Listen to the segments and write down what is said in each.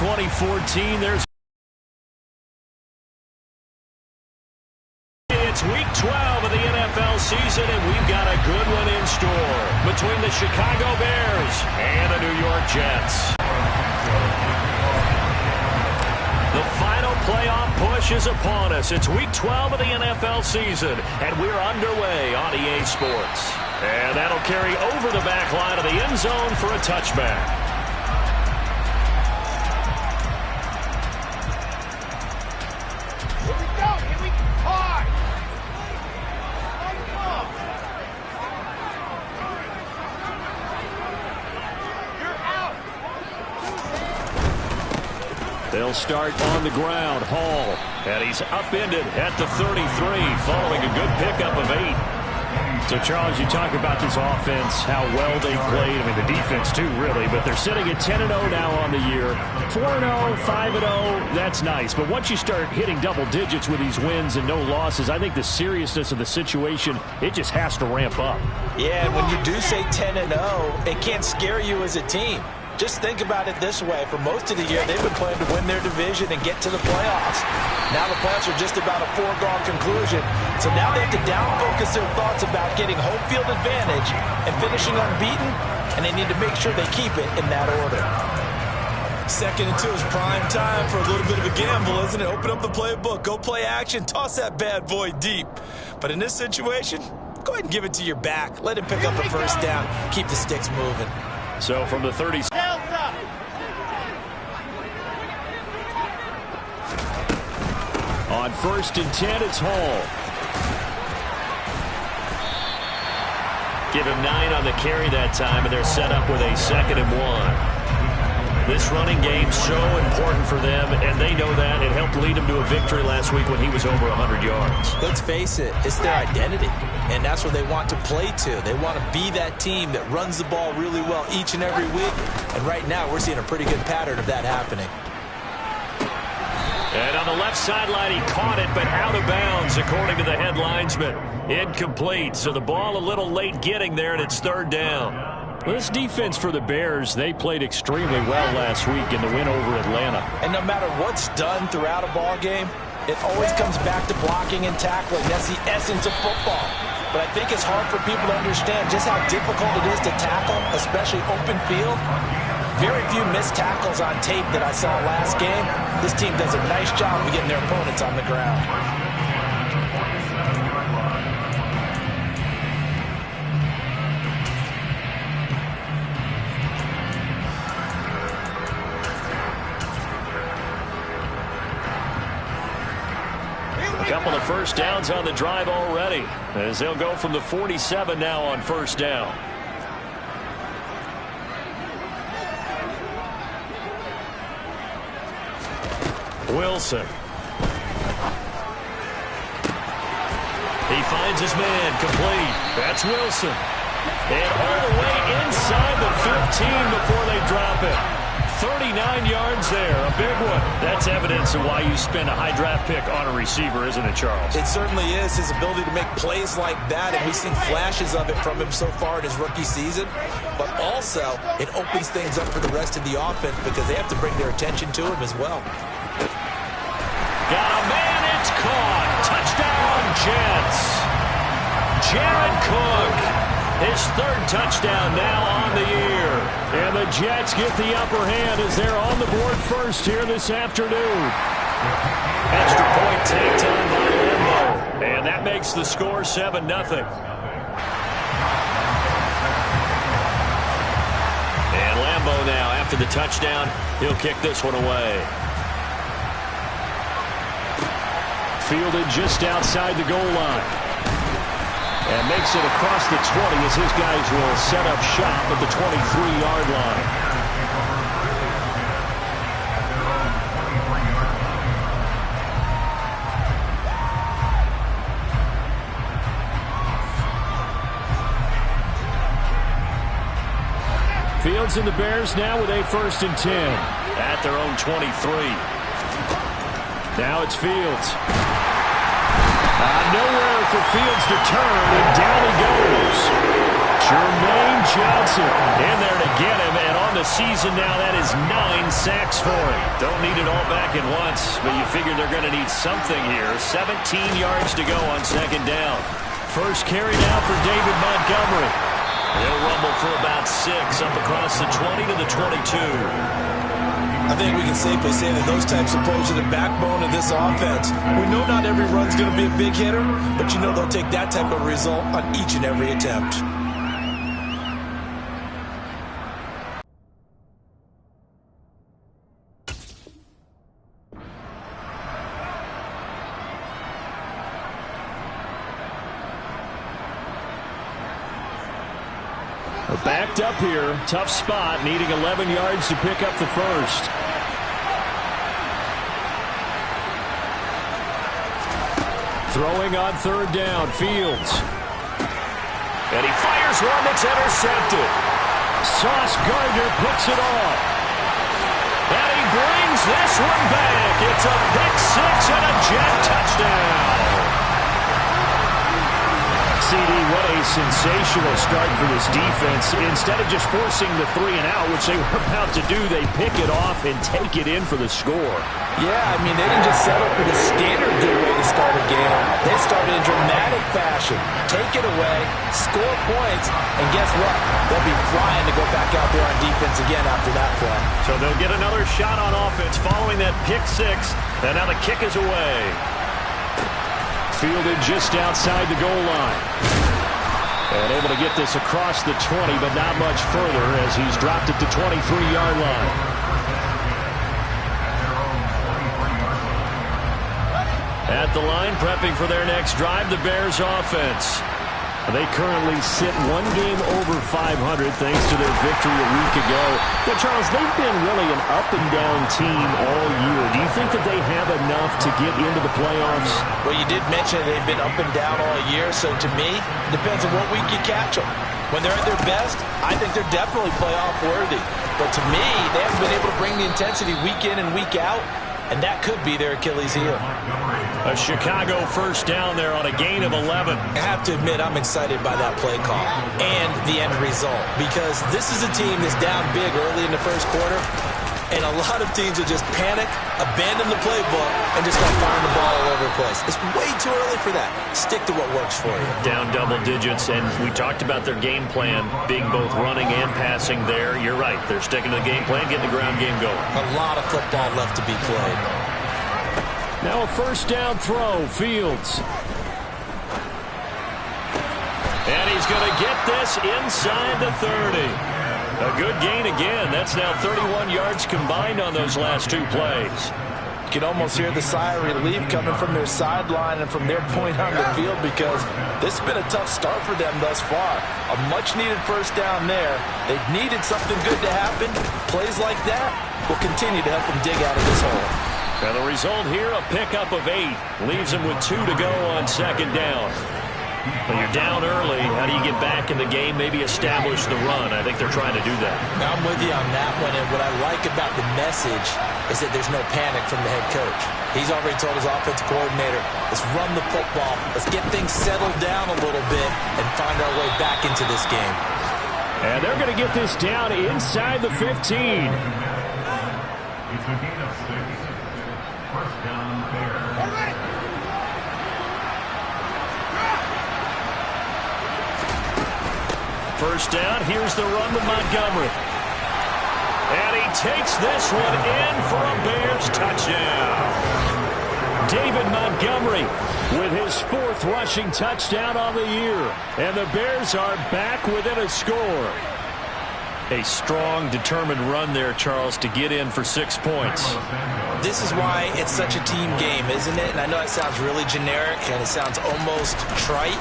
2014. It's week 12 of the NFL season, and we've got a good one in store between the Chicago Bears and the New York Jets. The final playoff push is upon us. It's week 12 of the NFL season, and we're underway on EA Sports. And that'll carry over the back line of the end zone for a touchback. They'll start on the ground. Hall, and he's upended at the 33, following a good pickup of 8. So, Charles, you talk about this offense, how well they played. I mean, the defense, too, really. But they're sitting at 10-0 now on the year. 4-0, 5-0, that's nice. But once you start hitting double digits with these wins and no losses, I think the seriousness of the situation, it just has to ramp up. Yeah, and when you do say 10-0, it can't scare you as a team. Just think about it this way. For most of the year, they've been playing to win their division and get to the playoffs. Now the playoffs are just about a foregone conclusion. So now they have to down-focus their thoughts about getting home field advantage and finishing unbeaten, and they need to make sure they keep it in that order. 2nd and 2 is prime time for a little bit of a gamble, isn't it? Open up the playbook, go play action, toss that bad boy deep. But in this situation, go ahead and give it to your back. Let him pick up a first down. Keep the sticks moving. So from the 30. On 1st and 10, it's Hall. Give him 9 on the carry that time, and they're set up with a 2nd and 1. This running game's so important for them, and they know that. It helped lead them to a victory last week when he was over 100 yards. Let's face it, it's their identity, and that's what they want to play to. They want to be that team that runs the ball really well each and every week, and right now we're seeing a pretty good pattern of that happening. And on the left sideline, he caught it, but out of bounds, according to the head linesman. Incomplete, so the ball a little late getting there, and it's 3rd down. Well, this defense for the Bears, they played extremely well last week in the win over Atlanta. And no matter what's done throughout a ball game, it always comes back to blocking and tackling. That's the essence of football. But I think it's hard for people to understand just how difficult it is to tackle, especially open field. Very few missed tackles on tape that I saw last game. This team does a nice job of getting their opponents on the ground. A couple of first downs on the drive already, as they'll go from the 47 now on 1st down. Wilson. He finds his man, complete. That's Wilson. And all the way inside the 15 before they drop it. 39 yards there, a big one. That's evidence of why you spend a high draft pick on a receiver, isn't it, Charles? It certainly is. His ability to make plays like that, and we've seen flashes of it from him so far in his rookie season. But also, it opens things up for the rest of the offense because they have to bring their attention to him as well. Got a man, it's caught. Touchdown, Jets. Jared Cook, his 3rd touchdown now on the year. And the Jets get the upper hand as they're on the board first here this afternoon. Extra point tanked on by Lambo. And that makes the score 7-0. And Lambo now, after the touchdown, he'll kick this one away. Fielded just outside the goal line. And makes it across the 20 as his guys will set up shop at the 23-yard line. Fields and the Bears now with a 1st and 10 at their own 23. Now it's Fields. Nowhere for Fields to turn, and down he goes. Jermaine Johnson in there to get him, and on the season now, that is 9 sacks for him. Don't need it all back at once, but you figure they're going to need something here. 17 yards to go on second down. First carry now for David Montgomery. He'll rumble for about 6 up across the 20 to the 22. I think we can safely say that those types of plays are the backbone of this offense. We know not every run's going to be a big hitter, but you know they'll take that type of result on each and every attempt. Backed up here. Tough spot. Needing 11 yards to pick up the first. Throwing on third down. Fields. And he fires one that's intercepted. Sauce Gardner picks it off. And he brings this one back. It's a pick six and a jet touchdown. CD, what a sensational start for this defense. Instead of just forcing the 3 and out, which they were about to do, they pick it off and take it in for the score. Yeah, I mean, they didn't just settle for the standard good way to start a game. They started in dramatic fashion. Take it away, score points, and guess what? They'll be flying to go back out there on defense again after that play. So they'll get another shot on offense following that pick six, and now the kick is away. Fielded just outside the goal line. And able to get this across the 20, but not much further as he's dropped it to 23-yard line. At the line, prepping for their next drive, the Bears offense. They currently sit 1 game over 500 thanks to their victory a week ago. But, Charles, they've been really an up-and-down team all year. Do you think that they have enough to get into the playoffs? Well, you did mention they've been up and down all year, so to me, it depends on what week you catch them. When they're at their best, I think they're definitely playoff worthy. But to me, they haven't been able to bring the intensity week in and week out, and that could be their Achilles heel. A Chicago first down there on a gain of 11. I have to admit, I'm excited by that play call and the end result, because this is a team that's down big early in the first quarter, and a lot of teams will just panic, abandon the playbook, and just start firing the ball all over the place. It's way too early for that. Stick to what works for you. Down double digits, and we talked about their game plan being both running and passing there. You're right. They're sticking to the game plan, getting the ground game going. A lot of football left to be played. Now a first down throw, Fields. And he's going to get this inside the 30. A good gain again. That's now 31 yards combined on those last 2 plays. You can almost hear the sigh of relief coming from their sideline and from their point on the field, because this has been a tough start for them thus far. A much-needed first down there. They've needed something good to happen. Plays like that will continue to help them dig out of this hole. And the result here, a pickup of 8. Leaves them with 2 to go on second down. Well, you're down early. How do you get back in the game, maybe establish the run? I think they're trying to do that. I'm with you on that one, and what I like about the message is that there's no panic from the head coach. He's already told his offensive coordinator, let's run the football, let's get things settled down a little bit and find our way back into this game. And they're going to get this down inside the 15. It's a gain of 6. First down, Bears. First down, here's the run with Montgomery. And he takes this one in for a Bears touchdown. David Montgomery with his 4th rushing touchdown on the year. And the Bears are back within a score. A strong, determined run there, Charles, to get in for 6 points. This is why it's such a team game, isn't it? And I know it sounds really generic and it sounds almost trite,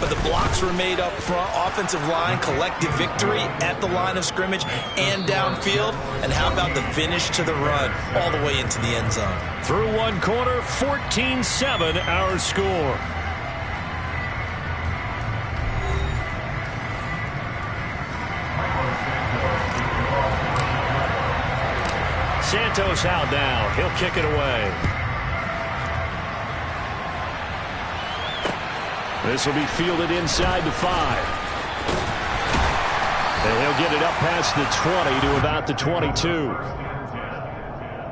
but the blocks were made up front, offensive line, collective victory at the line of scrimmage and downfield. And how about the finish to the run all the way into the end zone? Through one quarter, 14-7 our score. Santos out now. He'll kick it away. This will be fielded inside the 5. And he'll get it up past the 20 to about the 22.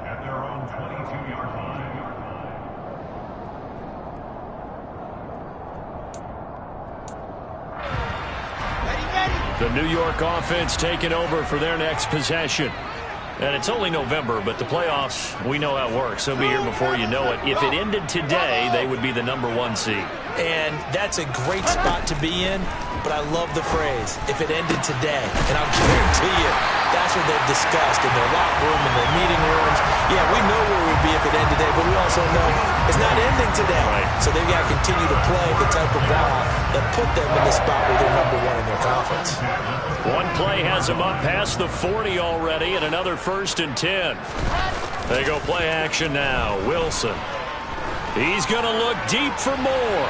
At their own 22-yard line. The New York offense taking over for their next possession. And it's only November, but the playoffs, we know how it works. They'll be here before you know it. If it ended today, they would be the #1 seed. And that's a great spot to be in, but I love the phrase, if it ended today. And I'll guarantee you, that's what they've discussed in their locker room, in their meeting rooms. Yeah, we know where we'd be if it ended today, but we also know it's not ending today. Right. So they've got to continue to play the type of ball that put them in the spot where they're #1 in their conference. One play has them up past the 40 already, and another 1st and 10. They go play action now. Wilson. He's going to look deep for more.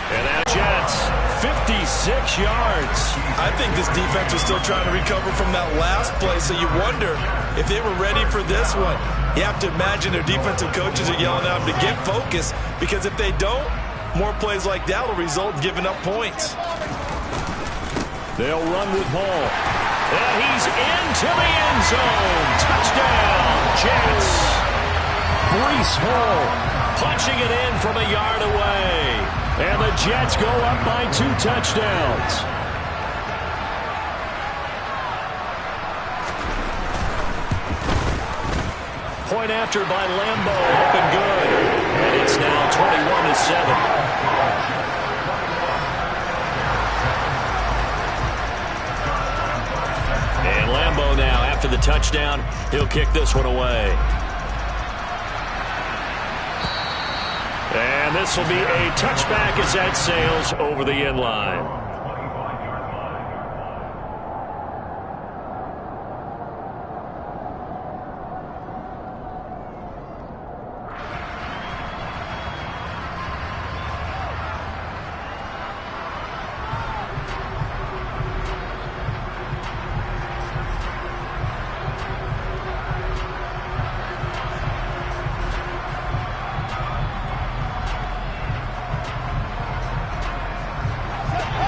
And that Jets, 56 yards. I think this defense was still trying to recover from that last play, so you wonder if they were ready for this one. You have to imagine their defensive coaches are yelling at them to get focused, because if they don't, more plays like that will result in giving up points. They'll run with Hall. And he's into the end zone. Touchdown, Jets. Breece Hall punching it in from a yard away. And the Jets go up by 2 touchdowns. Point after by Lambeau, up and good. And it's now 21-7. And Lambeau now, after the touchdown, he'll kick this one away. And this will be a touchback as that sails over the end line.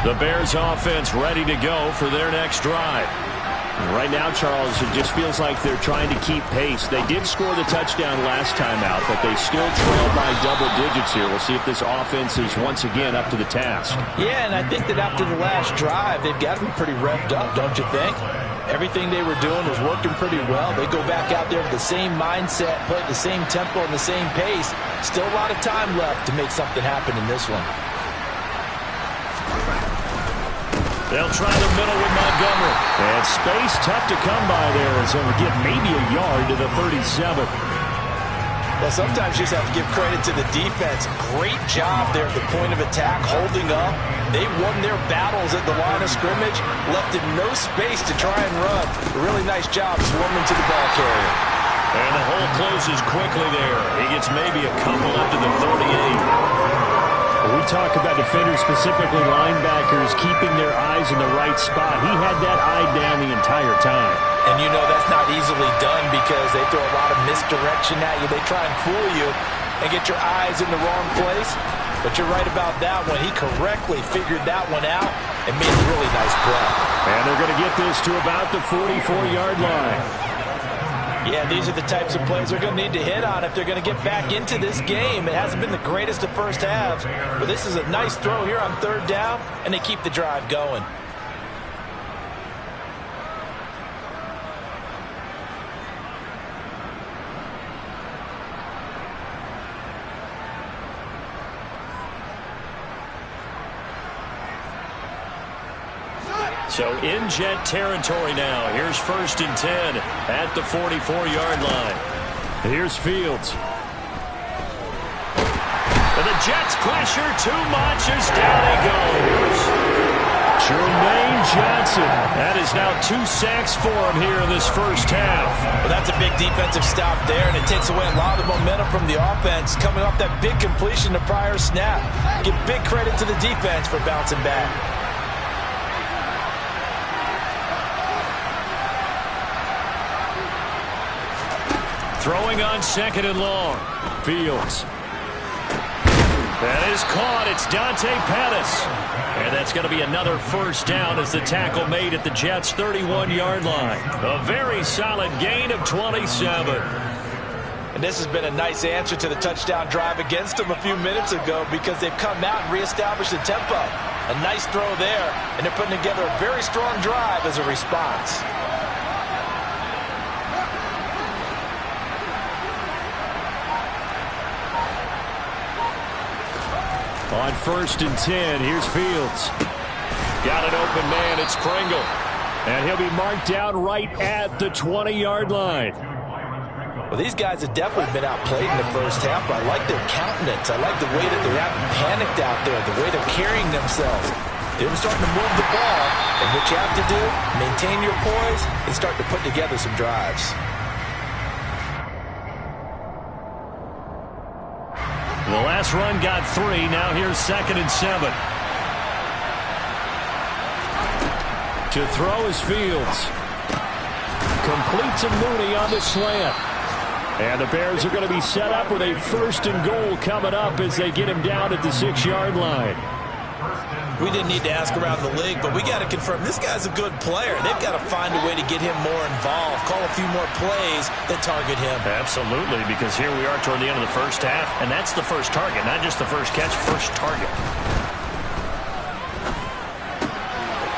The Bears offense ready to go for their next drive. Right now, Charles, it just feels like they're trying to keep pace. They did score the touchdown last time out, but they still trail by double digits here. We'll see if this offense is once again up to the task. Yeah, and I think that after the last drive, they've got to be pretty revved up, don't you think? Everything they were doing was working pretty well. They go back out there with the same mindset, play at the same tempo and the same pace. Still a lot of time left to make something happen in this one. They'll try the middle with Montgomery. And space tough to come by there as they'll get maybe a yard to the 37. Well, sometimes you just have to give credit to the defense. Great job there at the point of attack, holding up. They won their battles at the line of scrimmage, left in no space to try and run. A really nice job swarming to the ball carrier. And the hole closes quickly there. He gets maybe a couple up to the 38. We talk about defenders, specifically linebackers, keeping their eyes in the right spot. He had that eye down the entire time. And you know that's not easily done because they throw a lot of misdirection at you. They try and fool you and get your eyes in the wrong place. But you're right about that one. He correctly figured that one out and made a really nice play. And they're going to get this to about the 44-yard line. Yeah, these are the types of plays they're going to need to hit on if they're going to get back into this game. It hasn't been the greatest of first halves, but this is a nice throw here on 3rd down, and they keep the drive going. So in Jet territory now. Here's 1st and 10 at the 44-yard line. Here's Fields. And the Jets pressure too much as down he goes. Jermaine Johnson. That is now 2 sacks for him here in this first half. Well, that's a big defensive stop there, and it takes away a lot of the momentum from the offense coming off that big completion the prior snap. Give big credit to the defense for bouncing back. Throwing on 2nd and long. Fields. That is caught. It's Dante Pettis. And that's going to be another first down as the tackle made at the Jets' 31-yard line. A very solid gain of 27. And this has been a nice answer to the touchdown drive against them a few minutes ago because they've come out and reestablished the tempo. A nice throw there, and they're putting together a very strong drive as a response. On 1st and 10, here's Fields. Got an open man, it's Pringle. And he'll be marked down right at the 20-yard line. Well, these guys have definitely been outplayed in the first half, but I like their countenance. I like the way that they haven't panicked out there, the way they're carrying themselves. They're starting to move the ball, and what you have to do, maintain your poise and start to put together some drives. The last run got 3. Now here's 2nd and 7. To throw is Fields. Complete to Mooney on the slant. And the Bears are going to be set up with a 1st and goal coming up as they get him down at the 6-yard line. We didn't need to ask around the league, but we got to confirm this guy's a good player. They've got to find a way to get him more involved, call a few more plays that target him. Absolutely, because here we are toward the end of the first half, and that's the first target, not just the first catch, first target.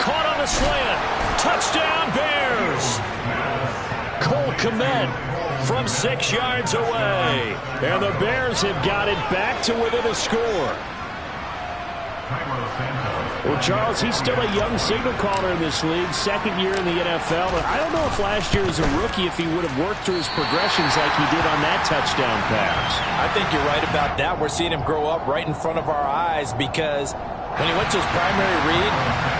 Caught on the slant. Touchdown, Bears. Cole Kmet from 6 yards away. And the Bears have got it back to within a score. Well, Charles, he's still a young signal caller in this league, 2nd year in the NFL. But I don't know if last year as a rookie, if he would have worked through his progressions like he did on that touchdown pass. I think you're right about that. We're seeing him grow up right in front of our eyes because when he went to his primary read,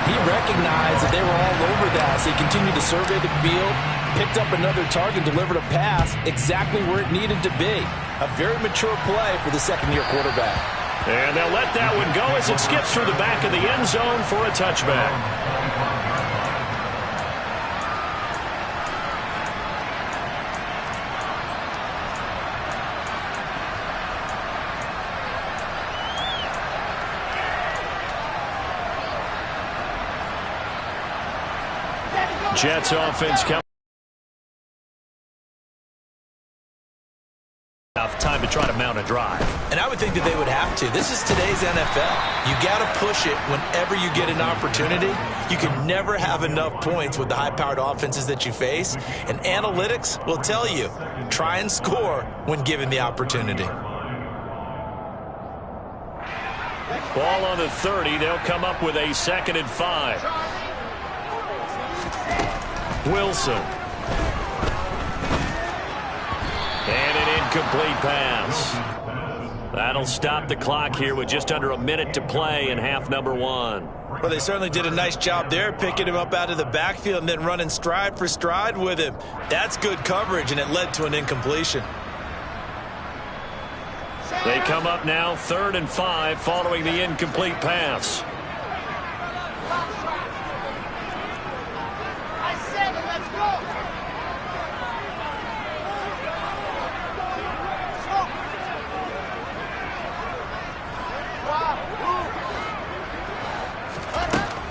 he recognized that they were all over that. So he continued to survey the field, picked up another target, delivered a pass exactly where it needed to be. A very mature play for the 2nd-year quarterback. And they'll let that one go as it skips through the back of the end zone for a touchback. Jets offense coming. Time to try to mount a drive. And I would think that they would have to. This is today's NFL. You got to push it whenever you get an opportunity. You can never have enough points with the high-powered offenses that you face. And analytics will tell you, try and score when given the opportunity. Ball on the 30. They'll come up with a 2nd and 5. Wilson. And an incomplete pass. That'll stop the clock here with just under a minute to play in half number 1. Well, they certainly did a nice job there, picking him up out of the backfield and then running stride for stride with him. That's good coverage, and it led to an incompletion. They come up now 3rd and 5 following the incomplete pass.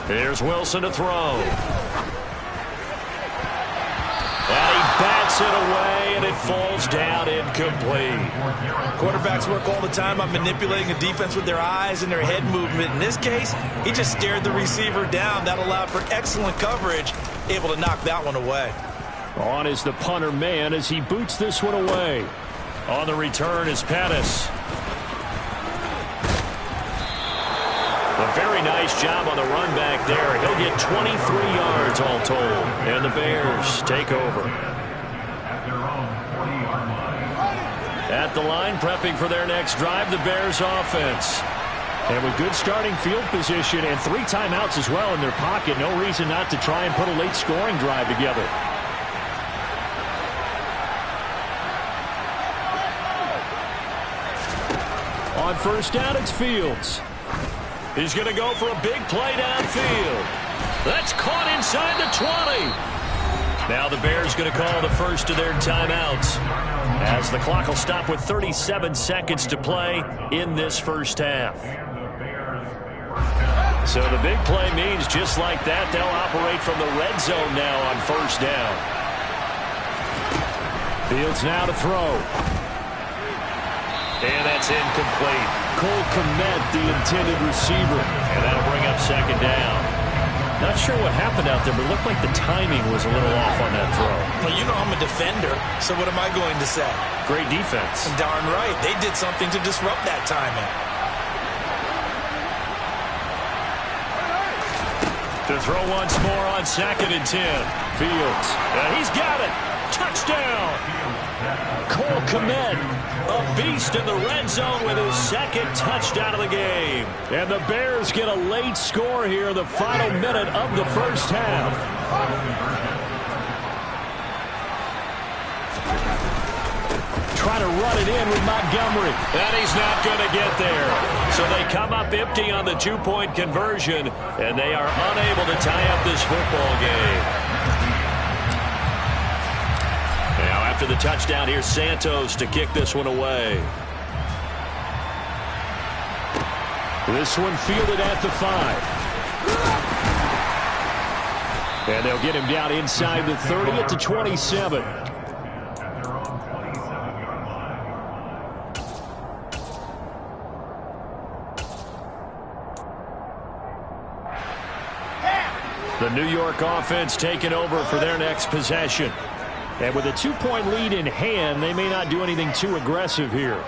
Here's Wilson to throw. And he bats it away, and it falls down incomplete. Quarterbacks work all the time on manipulating the defense with their eyes and their head movement. In this case, he just stared the receiver down. That allowed for excellent coverage, able to knock that one away. On is the punter man as he boots this one away. On the return is Pettis. A very nice job on the run back there. He'll get 23 yards all told. And the Bears take over. At the line, prepping for their next drive, the Bears offense. And with good starting field position and 3 timeouts as well in their pocket, no reason not to try and put a late scoring drive together. On 1st down, it's Fields. He's going to go for a big play downfield. That's caught inside the 20. Now the Bears going to call the first of their timeouts. as the clock will stop with 37 seconds to play in this first half. So the big play means just like that, they'll operate from the red zone now on first down. Fields now to throw. And that's incomplete. Cole Kmet, the intended receiver. And that'll bring up second down. Not sure what happened out there, but it looked like the timing was a little off on that throw. Well, you know I'm a defender, so what am I going to say? Great defense. Darn right. They did something to disrupt that timing. To throw once more on 2nd and 10. Fields. He's got it. Touchdown. Cole Kmet, a beast in the red zone with his second touchdown of the game. And the Bears get a late score here in the final minute of the first half. Trying to run it in with Montgomery. And he's not going to get there. So they come up empty on the two-point conversion, and they are unable to tie up this football game. Now after the touchdown, here's Santos to kick this one away. This one fielded at the 5. And they'll get him down inside the 30 at the 27. The New York offense taking over for their next possession. And with a 2-point lead in hand, they may not do anything too aggressive here.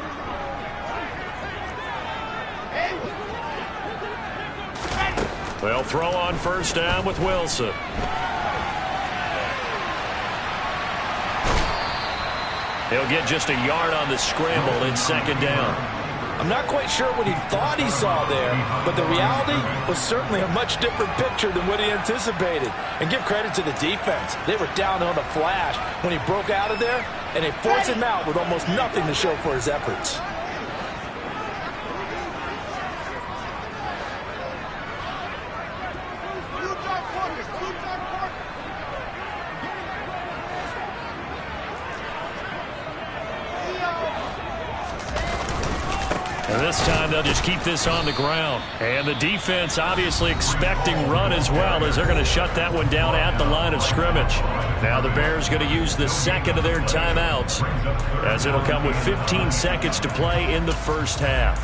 They'll throw on first down with Wilson. He'll get just a yard on the scramble in second down. I'm not quite sure what he thought he saw there, but the reality was certainly a much different picture than what he anticipated. And give credit to the defense. They were down on the flash when he broke out of there, and they forced him out with almost nothing to show for his efforts. And this time they'll just keep this on the ground. And the defense obviously expecting run as well, as they're going to shut that one down at the line of scrimmage. Now the Bears going to use the second of their timeouts, as it'll come with 15 seconds to play in the first half.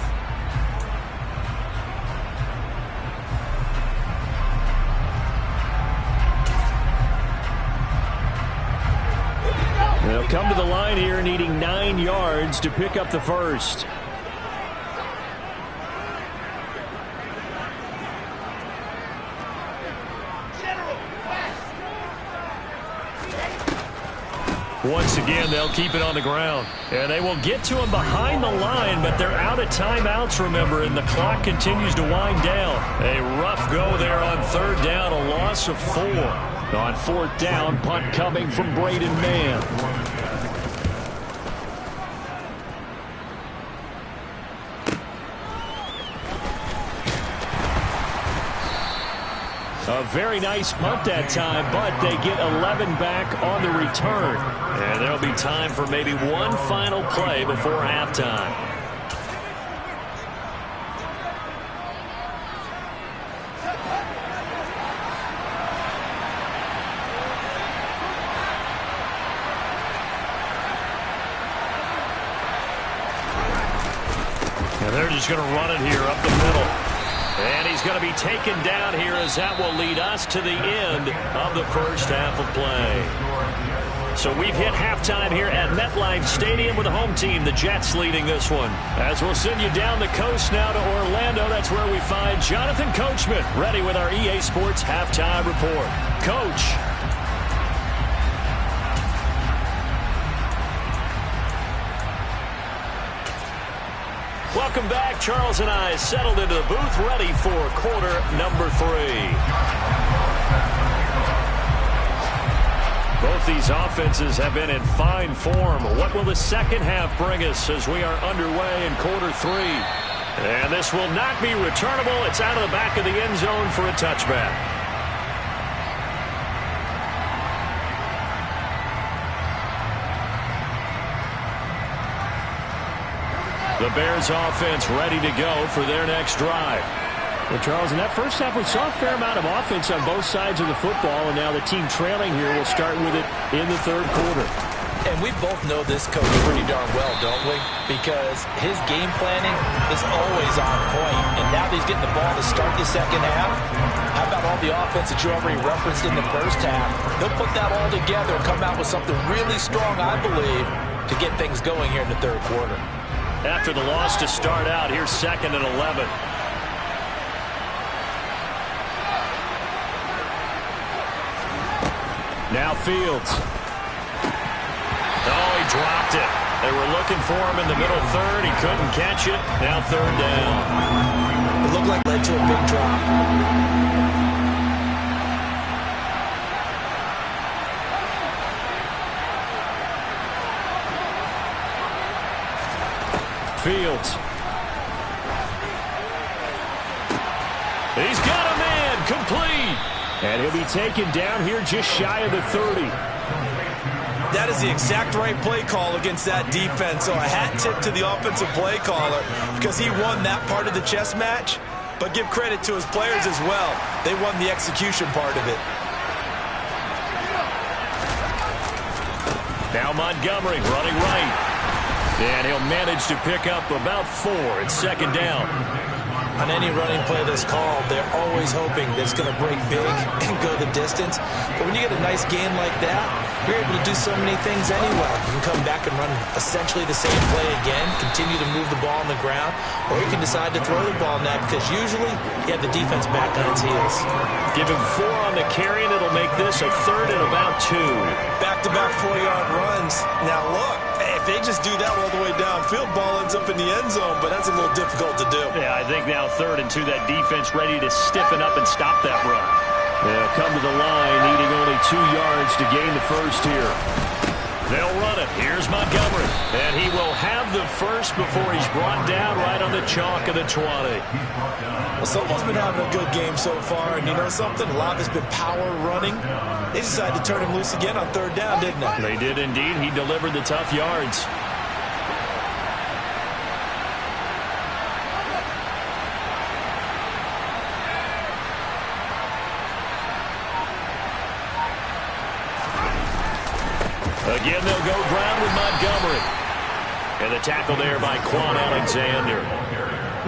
They'll come to the line here needing 9 yards to pick up the first. Once again, they'll keep it on the ground. And they will get to him behind the line, but they're out of timeouts, remember, and the clock continues to wind down. A rough go there on third down, a loss of 4. On fourth down, punt coming from Braden Mann. A very nice punt that time, but they get 11 back on the return. And there'll be time for maybe one final play before halftime. And they're just going to run it here up the middle. And he's going to be taken down here, as that will lead us to the end of the first half of play. So we've hit halftime here at MetLife Stadium with the home team, the Jets, leading this one. As we'll send you down the coast now to Orlando, that's where we find Jonathan Coachman, ready with our EA Sports halftime report. Coach. Welcome back. Charles and I settled into the booth, ready for quarter number 3. Both these offenses have been in fine form. What will the second half bring us as we are underway in quarter 3? And this will not be returnable. It's out of the back of the end zone for a touchback. The Bears offense ready to go for their next drive. Well, Charles, in that first half, we saw a fair amount of offense on both sides of the football, and now the team trailing here will start with it in the third quarter. And we both know this coach pretty darn well, don't we? Because his game planning is always on point. And now that he's getting the ball to start the second half, how about all the offense that you already referenced in the first half? He'll put that all together and come out with something really strong, I believe, to get things going here in the third quarter. After the loss to start out, here's 2nd and 11. Now Fields. Oh, he dropped it. They were looking for him in the middle third. He couldn't catch it. Now 3rd down. It looked like it led to a big drop. Fields. He's got a man complete. And he'll be taken down here just shy of the 30. That is the exact right play call against that defense. So a hat tip to the offensive play caller because he won that part of the chess match. But give credit to his players as well. They won the execution part of it. Now Montgomery running right. And he'll manage to pick up about 4 at 2nd down. On any running play that's called, they're always hoping that it's going to break big and go the distance. But when you get a nice gain like that, you're able to do so many things anyway. You can come back and run essentially the same play again, continue to move the ball on the ground, or you can decide to throw the ball now because usually you have the defense back on its heels. Give him 4 on the carry, and it'll make this a 3rd and about 2. Back-to-back 4-yard runs. Now look, if they just do that all the way downfield, ball ends up in the end zone, but that's a little difficult to do. Yeah, I think now 3rd and 2, that defense ready to stiffen up and stop that run. They'll come to the line, needing only 2 yards to gain the first here. They'll run it. Here's Montgomery. And he will have the first before he's brought down right on the chalk of the 20. Well, someone's been having a good game so far, and you know something? A lot has been power running. They decided to turn him loose again on 3rd down, didn't they? They did indeed. He delivered the tough yards. Again, they'll go ground with Montgomery. And the tackle there by Quan Alexander.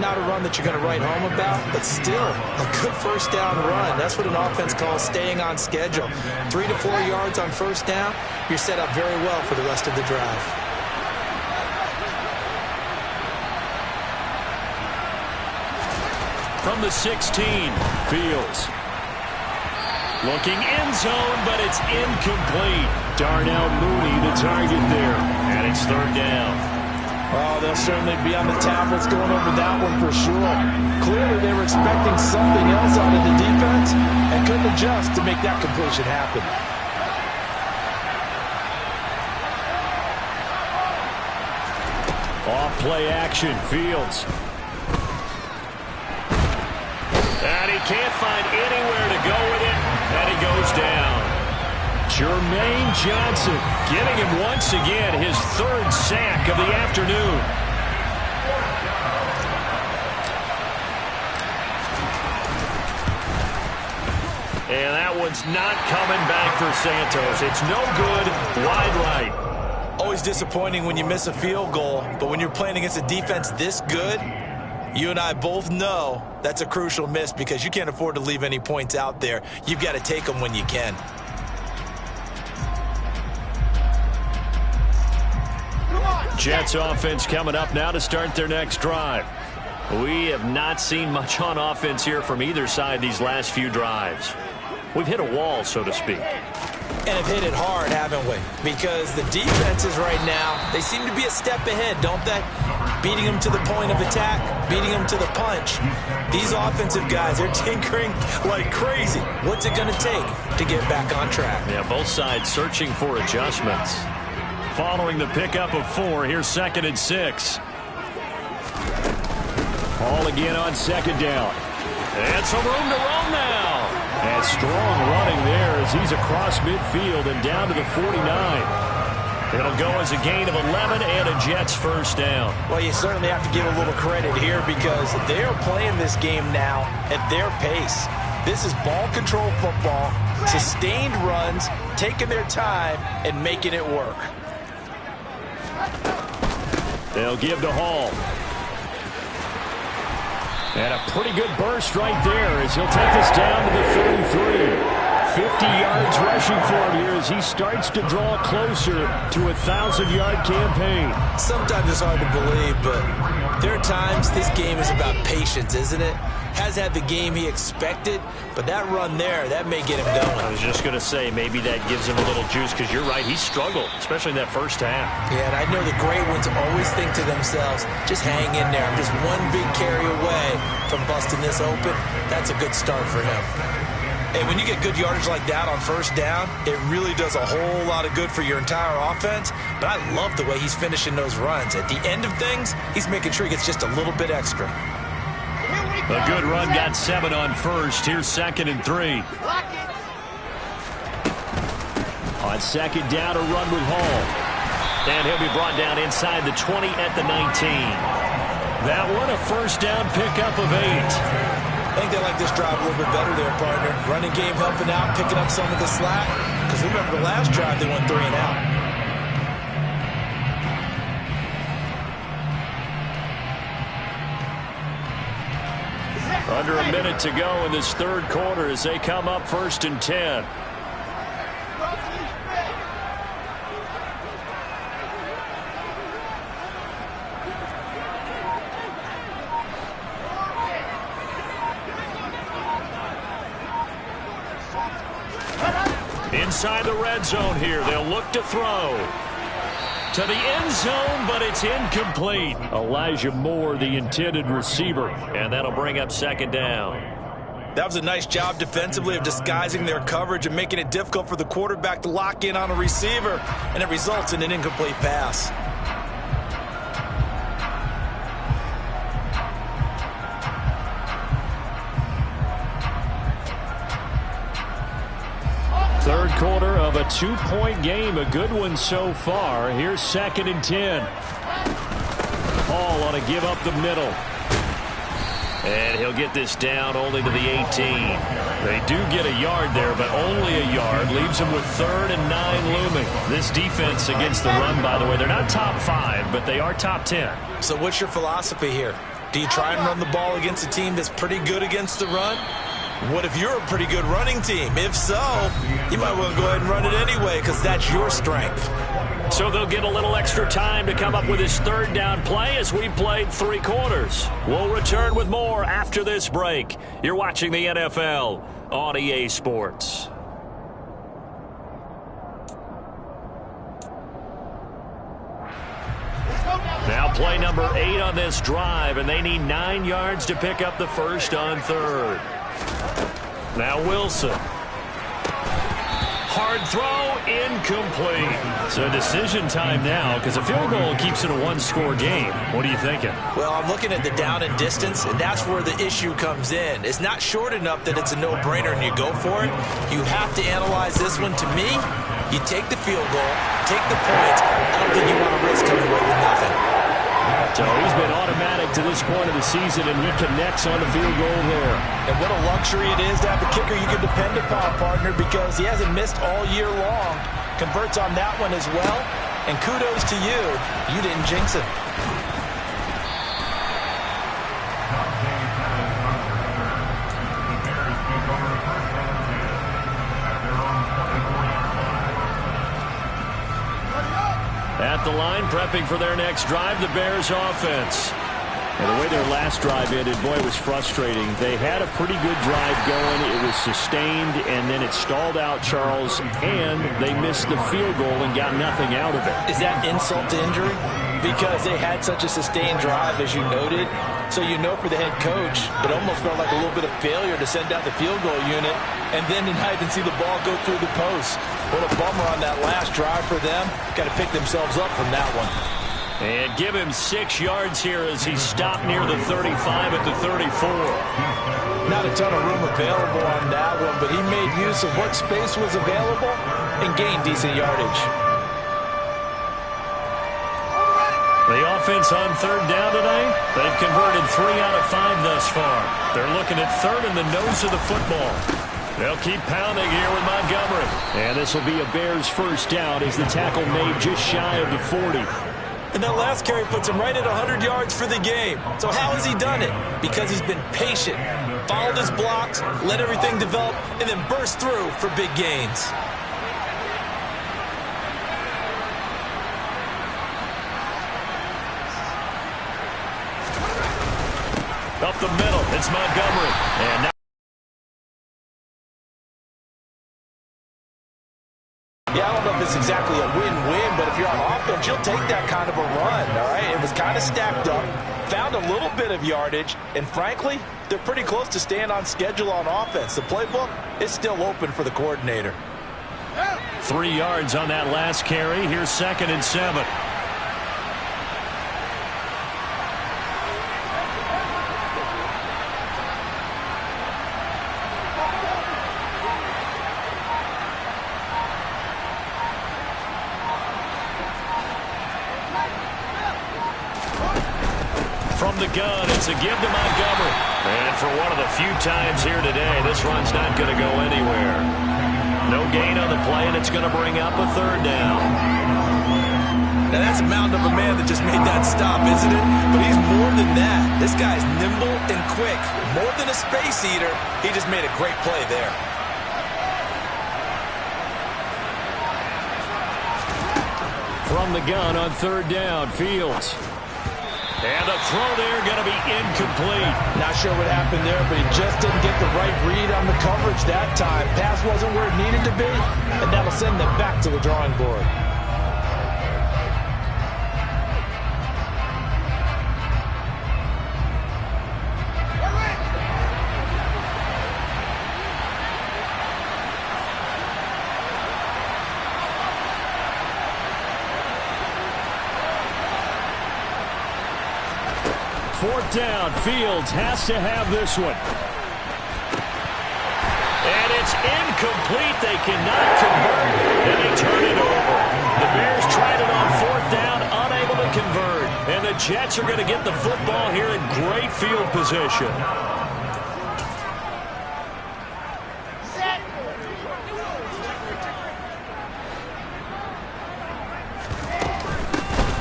Not a run that you're going to write home about, but still a good first down run. That's what an offense calls staying on schedule. 3 to 4 yards on first down, you're set up very well for the rest of the drive. From the 16, Fields. Looking end zone, but it's incomplete. Darnell Mooney, the target there. And it's 3rd down. Oh, they'll certainly be on the tablets going over that one for sure. Clearly, they were expecting something else out of the defense and couldn't adjust to make that completion happen. Off play action, Fields. And he can't find anywhere to go with it, and he goes down. Jermaine Johnson getting him once again his 3rd sack of the afternoon. And that one's not coming back for Santos. It's no good, wide right. Always disappointing when you miss a field goal, but when you're playing against a defense this good, you and I both know that's a crucial miss because you can't afford to leave any points out there. You've got to take them when you can. Jets offense coming up now to start their next drive. We have not seen much on offense here from either side these last few drives. We've hit a wall, so to speak. And have hit it hard, haven't we? Because the defenses right now, they seem to be a step ahead, don't they? Beating them to the point of attack, beating them to the punch. These offensive guys, they're tinkering like crazy. What's it going to take to get back on track? Yeah, both sides searching for adjustments. Following the pickup of 4, here's 2nd and 6. Ball again on 2nd down. And some room to roam now. And strong running there as he's across midfield and down to the 49. It'll go as a gain of 11 and a Jets first down. Well, you certainly have to give a little credit here because they're playing this game now at their pace. This is ball control football, sustained runs, taking their time, and making it work. They'll give to Hall. And a pretty good burst right there as he'll take this down to the 33. 50 yards rushing for him here as he starts to draw closer to a 1,000-yard campaign. Sometimes it's hard to believe, but there are times this game is about patience, isn't it? Has had the game he expected, but that run there, that may get him going. I was just going to say, maybe that gives him a little juice because you're right, he struggled, especially in that first half. Yeah, and I know the great ones always think to themselves, just hang in there. I'm just one big carry away from busting this open. That's a good start for him. And when you get good yardage like that on first down, it really does a whole lot of good for your entire offense. But I love the way he's finishing those runs. At the end of things, he's making sure he gets just a little bit extra. A good run got 7 on first. Here's 2nd and 3. On 2nd down, a run with Hall. And he'll be brought down inside the 20 at the 19. That one, a first down pickup of 8. I think they like this drive a little bit better there, partner. Running game helping out, picking up some of the slack. Because remember the last drive, they went 3 and out. Under a minute to go in this third quarter as they come up 1st and 10. Inside the red zone here, they'll look to throw. To the end zone, but it's incomplete. Elijah Moore, the intended receiver, and that'll bring up 2nd down. That was a nice job defensively of disguising their coverage and making it difficult for the quarterback to lock in on a receiver, and it results in an incomplete pass. Third quarter of a 2-point game, a good one so far. Here's 2nd and 10. Hall on a give up the middle. And he'll get this down only to the 18. They do get a yard there, but only a yard. Leaves them with 3rd and 9 looming. This defense against the run, by the way, they're not top 5, but they are top 10. So what's your philosophy here? Do you try and run the ball against a team that's pretty good against the run? What if you're a pretty good running team? If so, you might want to go ahead and run it anyway because that's your strength. So they'll get a little extra time to come up with his 3rd down play as we played 3 quarters. We'll return with more after this break. You're watching the NFL on EA Sports. Now play number 8 on this drive, and they need 9 yards to pick up the first on 3rd. Now Wilson. Hard throw, incomplete. So decision time now because a field goal keeps it a 1-score game. What are you thinking? Well, I'm looking at the down and distance, and that's where the issue comes in. It's not short enough that it's a no-brainer and you go for it. You have to analyze this one. To me, you take the field goal, take the points. I don't think you want to risk coming away with nothing. So he's been automatic to this point of the season, and he connects on the field goal there. And what a luxury it is to have a kicker you can depend upon, partner, because he hasn't missed all year long. Converts on that one as well. And kudos to you. You didn't jinx it. At the line, prepping for their next drive, the Bears offense. And the way their last drive ended, boy, it was frustrating. They had a pretty good drive going. It was sustained, and then it stalled out, Charles, and they missed the field goal and got nothing out of it. Is that insult to injury? Because they had such a sustained drive, as you noted. So you know for the head coach, it almost felt like a little bit of failure to send out the field goal unit and then not even see the ball go through the post. What a bummer on that last drive for them. Got to pick themselves up from that one. And give him 6 yards here as he stopped near the 35 at the 34. Not a ton of room available on that one, but he made use of what space was available and gained decent yardage. offense on third down tonight? They've converted 3 out of 5 thus far. They're looking at third in the nose of the football. They'll keep pounding here with Montgomery. And this will be a Bears first down as the tackle made just shy of the 40. And that last carry puts him right at 100 yards for the game. So how has he done it? Because he's been patient, followed his blocks, let everything develop, and then burst through for big gains. Up the middle, it's Montgomery. And now yeah, I don't know if it's exactly a win-win, but if you're on offense, you'll take that kind of a run, all right? It was kind of stacked up, found a little bit of yardage, and frankly, they're pretty close to staying on schedule on offense. The playbook is still open for the coordinator. 3 yards on that last carry. Here's 2nd and 7. From the gun, it's a give to Montgomery. And for one of the few times here today, this run's not going to go anywhere. No gain on the play, and it's going to bring up a 3rd down. Now that's a mountain of a man that just made that stop, isn't it? But he's more than that. This guy's nimble and quick. More than a space eater, he just made a great play there. From the gun on 3rd down, Fields. And the throw there going to be incomplete. Not sure what happened there, but he just didn't get the right read on the coverage that time. Pass wasn't where it needed to be, and that'll send them back to the drawing board. Fourth down, Fields has to have this one. And it's incomplete. They cannot convert, and they turn it over. The Bears tried it on 4th down, unable to convert. And the Jets are going to get the football here in great field position.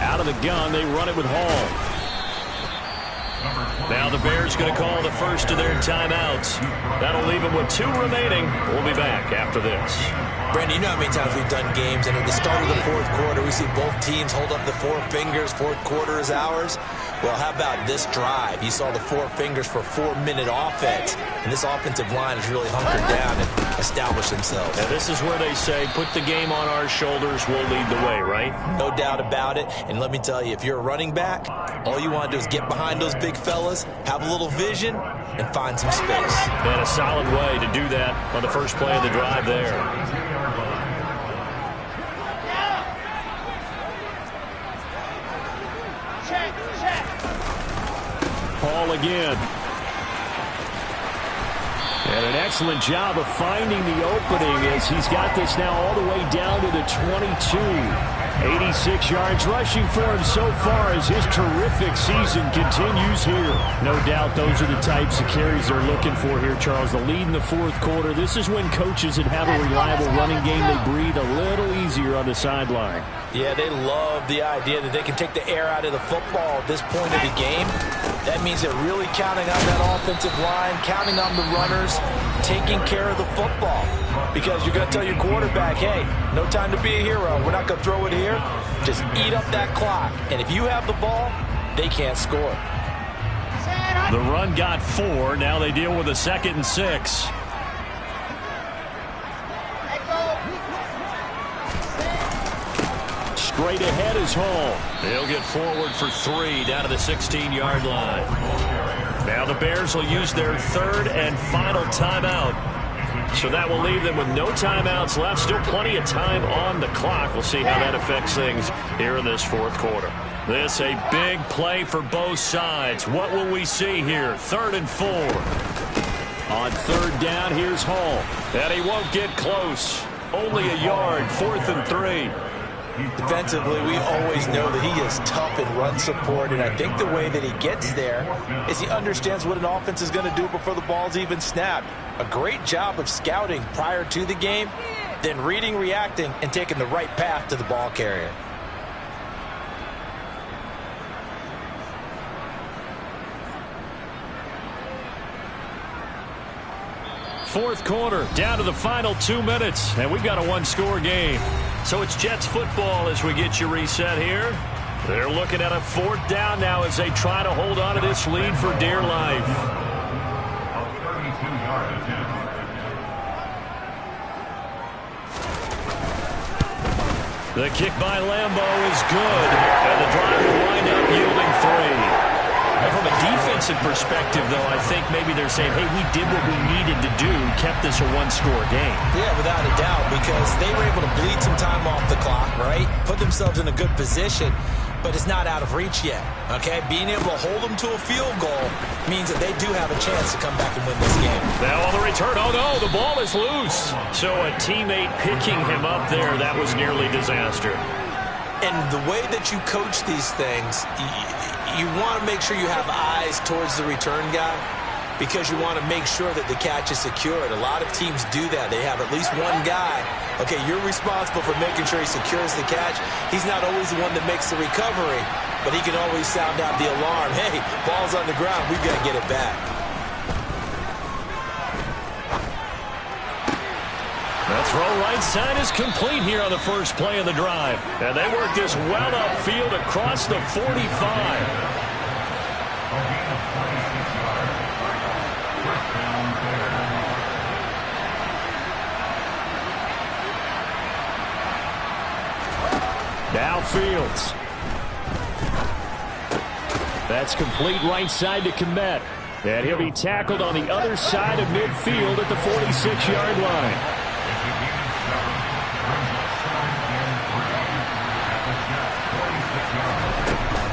Out of the gun, they run it with Hall. Now the Bears going to call the first of their timeouts. That'll leave them with 2 remaining. We'll be back after this. Brandon, you know how many times we've done games, and at the start of the 4th quarter, we see both teams hold up the 4 fingers, 4th quarter is ours. Well, how about this drive? You saw the 4 fingers for 4-minute offense, and this offensive line has really hunkered down and established themselves. Now, this is where they say, put the game on our shoulders, we'll lead the way, right? No doubt about it, and let me tell you, if you're a running back, all you want to do is get behind those big fellas, have a little vision, and find some space. And a solid way to do that on the first play of the drive there. Hall again. And an excellent job of finding the opening as he's got this now all the way down to the 22. 86 yards rushing for him so far as his terrific season continues here. No doubt those are the types of carries they're looking for here, Charles. The lead in the 4th quarter. This is when coaches that have a reliable running game, they breathe a little easier on the sideline. Yeah, they love the idea that they can take the air out of the football at this point of the game. That means they're really counting on that offensive line, counting on the runners, taking care of the football. Because you're going to tell your quarterback, hey, no time to be a hero. We're not going to throw it here. Just eat up that clock. And if you have the ball, they can't score. The run got 4. Now they deal with a 2nd and 6. Straight ahead is Hall. They'll get forward for 3 down to the 16-yard line. Now the Bears will use their 3rd and final timeout. So that will leave them with no timeouts left. Still plenty of time on the clock. We'll see how that affects things here in this 4th quarter. This a big play for both sides. What will we see here? 3rd and 4. On 3rd down, here's Hall. And he won't get close. Only a yard, 4th and 3. Defensively, we always know that he is tough in run support, and I think the way that he gets there is he understands what an offense is going to do before the ball's even snapped. A great job of scouting prior to the game, then reading, reacting, and taking the right path to the ball carrier. Fourth quarter, down to the final 2 minutes, and we've got a one-score game. So it's Jets football as we get you reset here. They're looking at a fourth down now as they try to hold on to this lead for dear life. A 32-yard attempt. The kick by Lambeau is good, and the drive will wind up yielding 3. And from a defensive perspective, though, I think maybe they're saying, hey, we did what we needed to do, kept this a one-score game. Yeah, without a doubt, because they were able to bleed some time off the clock, right? Put themselves in a good position, but it's not out of reach yet, okay? Being able to hold them to a field goal means that they do have a chance to come back and win this game. Now on the return, oh no, the ball is loose. So a teammate picking him up there, that was nearly disaster. And the way that you coach these things, you want to make sure you have eyes towards the return guy because you want to make sure that the catch is secured. A lot of teams do that. They have at least one guy. Okay, you're responsible for making sure he secures the catch. He's not always the one that makes the recovery, but he can always sound out the alarm. Hey, ball's on the ground. We've got to get it back. The throw right side is complete here on the first play of the drive. And they work this well upfield across the 45. Now Fields. That's complete right side to Kmet. And he'll be tackled on the other side of midfield at the 46-yard line.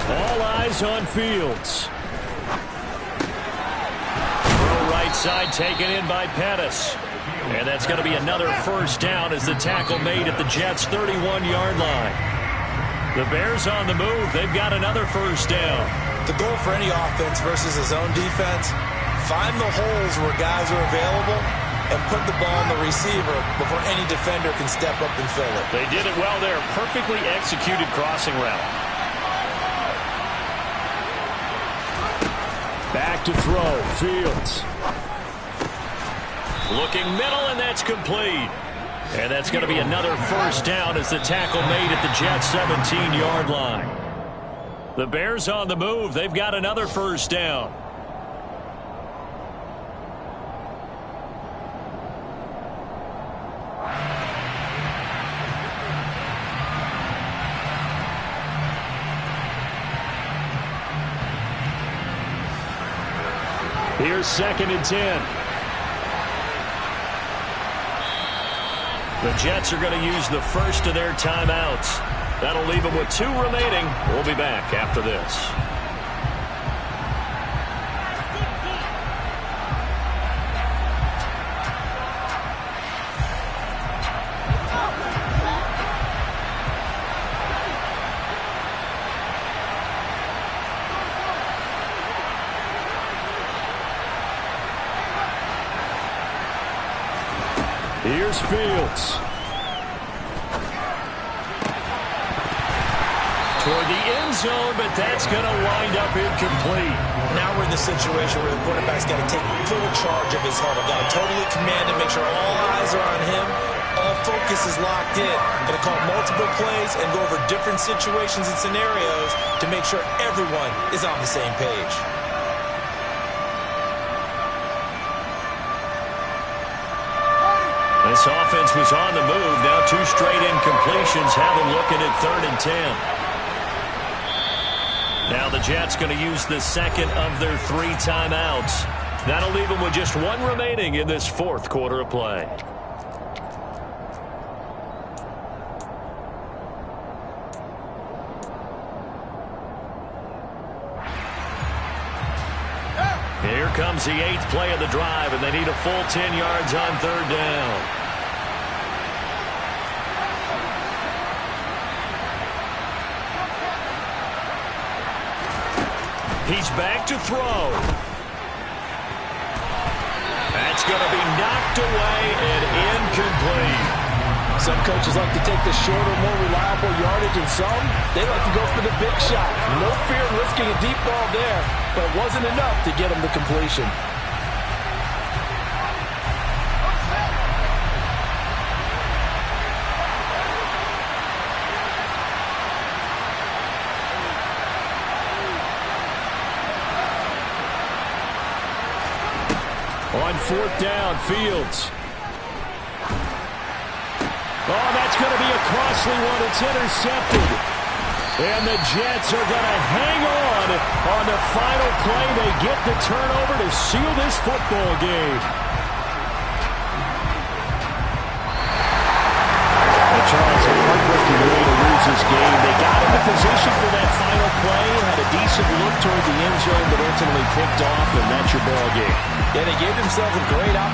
All eyes on Fields. Throw right side taken in by Pettis. And that's going to be another first down as the tackle made at the Jets' 31-yard line. The Bears on the move. They've got another first down. The goal for any offense versus a zone defense, find the holes where guys are available and put the ball on the receiver before any defender can step up and fill it. They did it well there. Perfectly executed crossing route. Back to throw. Fields. Looking middle, and that's complete. And that's going to be another first down as the tackle made at the Jets' 17-yard line. The Bears on the move. They've got another first down. Here's 2nd and 10. The Jets are going to use the first of their timeouts. That'll leave them with 2 remaining. We'll be back after this. Here's Fields. Toward the end zone, but that's going to wind up incomplete. Now we're in the situation where the quarterback's got to take full charge of his huddle. Got to totally command and make sure all eyes are on him. All focus is locked in. Going to call multiple plays and go over different situations and scenarios to make sure everyone is on the same page. This offense was on the move. Now 2 straight incompletions have them looking at 3rd and 10. Now the Jets going to use the second of their 3 timeouts. That'll leave them with just 1 remaining in this 4th quarter of play. Here comes the 8th play of the drive, and they need a full 10 yards on 3rd down. He's back to throw. That's going to be knocked away and incomplete. Some coaches like to take the shorter, more reliable yardage, and some, they like to go for the big shot. No fear in risking a deep ball there, but it wasn't enough to get him the completion. On fourth down, Fields. Oh, that's going to be a costly one. It's intercepted. And the Jets are going to hang on the final play. They get the turnover to seal this football game. Charles, a heartbreaking way to lose this game. They got in the position for that final play, had a decent look toward the end zone, but ultimately picked off, and that's your ball game. Yeah, they gave themselves a great opportunity.